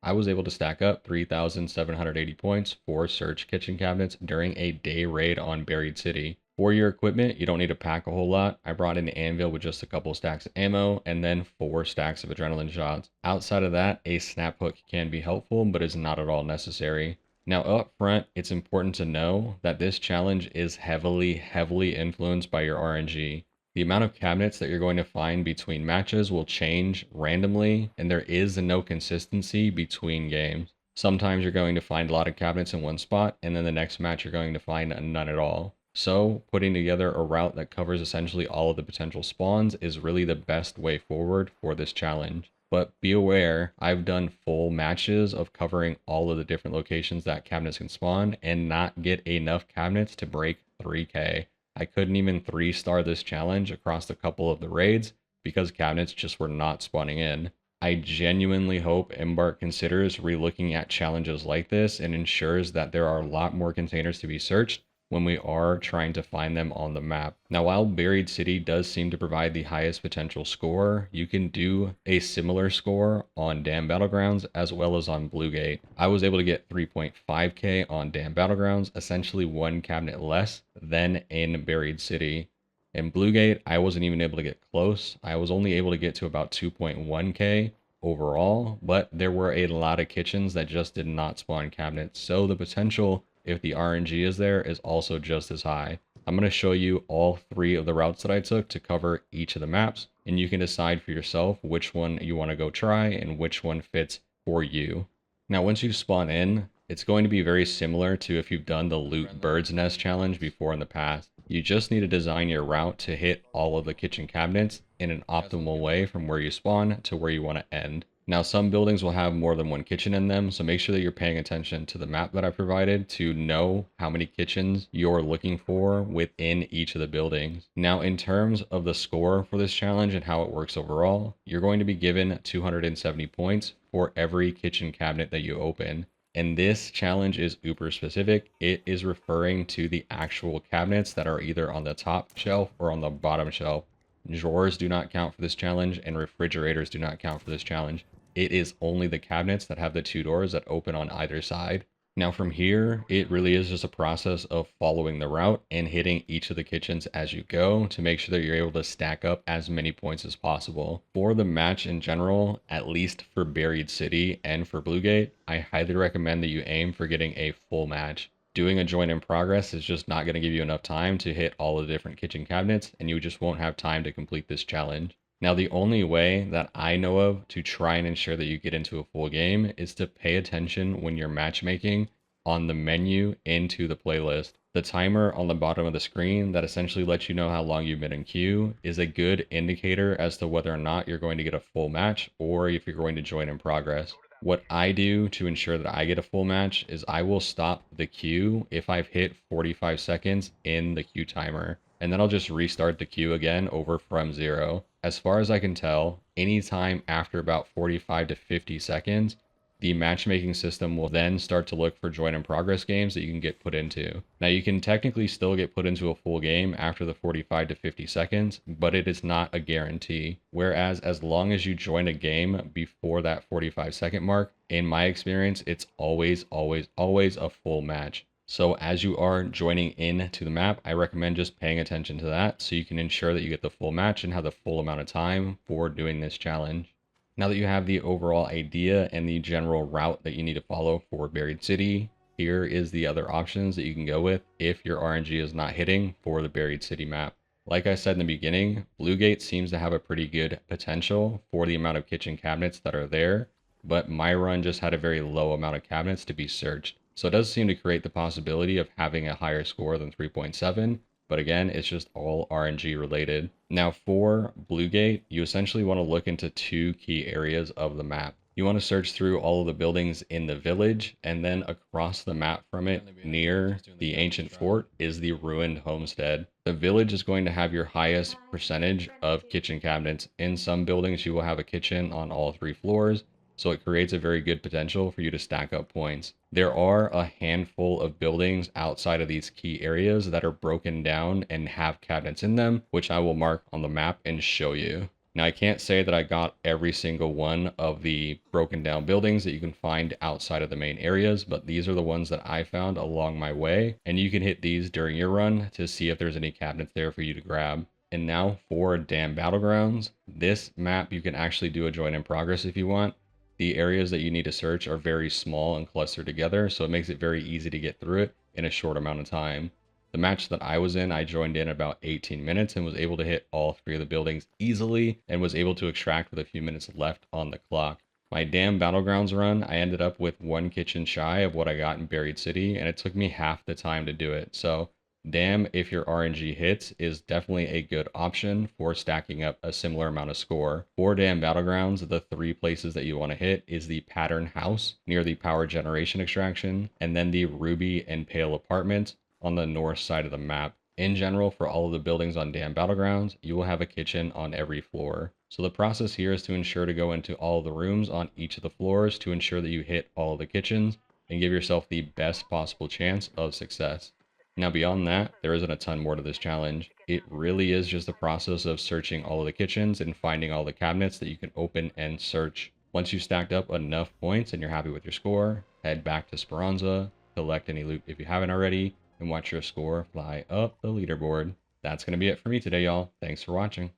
I was able to stack up 3,780 points for search kitchen cabinets during a day raid on Buried City. For your equipment, you don't need to pack a whole lot. I brought in an anvil with just a couple stacks of ammo and then 4 stacks of adrenaline shots. Outside of that, a snap hook can be helpful, but is not at all necessary. Now up front, it's important to know that this challenge is heavily influenced by your RNG. The amount of cabinets that you're going to find between matches will change randomly, and there is no consistency between games. Sometimes you're going to find a lot of cabinets in one spot, and then the next match you're going to find none at all. So putting together a route that covers essentially all of the potential spawns is really the best way forward for this challenge. But be aware, I've done full matches of covering all of the different locations that cabinets can spawn and not get enough cabinets to break 3K. I couldn't even 3-star this challenge across a couple of the raids because cabinets just were not spawning in. I genuinely hope Embark considers relooking at challenges like this and ensures that there are a lot more containers to be searched when we are trying to find them on the map. Now, while Buried City does seem to provide the highest potential score, you can do a similar score on Dam Battlegrounds as well as on Bluegate. I was able to get 3.5k on Dam Battlegrounds, essentially 1 cabinet less than in Buried City. In Bluegate, I wasn't even able to get close. I was only able to get to about 2.1k overall, but there were a lot of kitchens that just did not spawn cabinets, so the potential, if the RNG is there, is also just as high. I'm going to show you all 3 of the routes that I took to cover each of the maps, and you can decide for yourself which one you want to go try and which one fits for you. Now, once you spawn in, it's going to be very similar to if you've done the Loot Bird's Nest challenge before in the past. You just need to design your route to hit all of the kitchen cabinets in an optimal way from where you spawn to where you want to end. Now, some buildings will have more than one kitchen in them, so make sure that you're paying attention to the map that I provided to know how many kitchens you're looking for within each of the buildings. Now, in terms of the score for this challenge and how it works overall, you're going to be given 270 points for every kitchen cabinet that you open. And this challenge is uber specific. It is referring to the actual cabinets that are either on the top shelf or on the bottom shelf. Drawers do not count for this challenge, and refrigerators do not count for this challenge. It is only the cabinets that have the 2 doors that open on either side. Now from here, it really is just a process of following the route and hitting each of the kitchens as you go to make sure that you're able to stack up as many points as possible. For the match in general, at least for Buried City and for Bluegate, I highly recommend that you aim for getting a full match. Doing a join in progress is just not going to give you enough time to hit all of the different kitchen cabinets, and you just won't have time to complete this challenge. Now, the only way that I know of to try and ensure that you get into a full game is to pay attention when you're matchmaking on the menu into the playlist. The timer on the bottom of the screen that essentially lets you know how long you've been in queue is a good indicator as to whether or not you're going to get a full match or if you're going to join in progress. What I do to ensure that I get a full match is I will stop the queue if I've hit 45 seconds in the queue timer, and then I'll just restart the queue again over from 0. As far as I can tell, anytime after about 45 to 50 seconds, the matchmaking system will then start to look for join in progress games that you can get put into. Now, you can technically still get put into a full game after the 45 to 50 seconds, but it is not a guarantee. Whereas as long as you join a game before that 45-second mark, in my experience, it's always a full match. So as you are joining in to the map, I recommend just paying attention to that so you can ensure that you get the full match and have the full amount of time for doing this challenge. Now that you have the overall idea and the general route that you need to follow for Buried City, here is the other options that you can go with if your RNG is not hitting for the Buried City map. Like I said in the beginning, Bluegate seems to have a pretty good potential for the amount of kitchen cabinets that are there, but my run just had a very low amount of cabinets to be searched. So it does seem to create the possibility of having a higher score than 3.7, but again, it's just all RNG related. Now for Bluegate, you essentially want to look into 2 key areas of the map. You want to search through all of the buildings in the village, and then across the map from it, near the ancient fort, is the ruined homestead. The village is going to have your highest percentage of kitchen cabinets. In some buildings, you will have a kitchen on all 3 floors, so it creates a very good potential for you to stack up points. There are a handful of buildings outside of these key areas that are broken down and have cabinets in them, which I will mark on the map and show you. Now, I can't say that I got every single one of the broken down buildings that you can find outside of the main areas, but these are the ones that I found along my way. And you can hit these during your run to see if there's any cabinets there for you to grab. And now for Dam Battlegrounds. This map, you can actually do a join in progress if you want. The areas that you need to search are very small and clustered together, so it makes it very easy to get through it in a short amount of time. The match that I was in, I joined in about 18 minutes and was able to hit all three of the buildings easily and was able to extract with a few minutes left on the clock. My Dam Battlegrounds run, I ended up with one kitchen shy of what I got in Buried City, and it took me half the time to do it. So Dam, if your RNG hits, is definitely a good option for stacking up a similar amount of score. For Dam Battlegrounds, the three places that you want to hit is the Pattern House near the power generation extraction, and then the Ruby and Pale Apartment on the north side of the map. In general, for all of the buildings on Dam Battlegrounds, you will have a kitchen on every floor. So the process here is to ensure to go into all of the rooms on each of the floors to ensure that you hit all of the kitchens and give yourself the best possible chance of success. Now, beyond that, there isn't a ton more to this challenge. It really is just the process of searching all of the kitchens and finding all the cabinets that you can open and search. Once you've stacked up enough points and you're happy with your score, head back to Speranza, collect any loot if you haven't already, and watch your score fly up the leaderboard. That's going to be it for me today, y'all. Thanks for watching.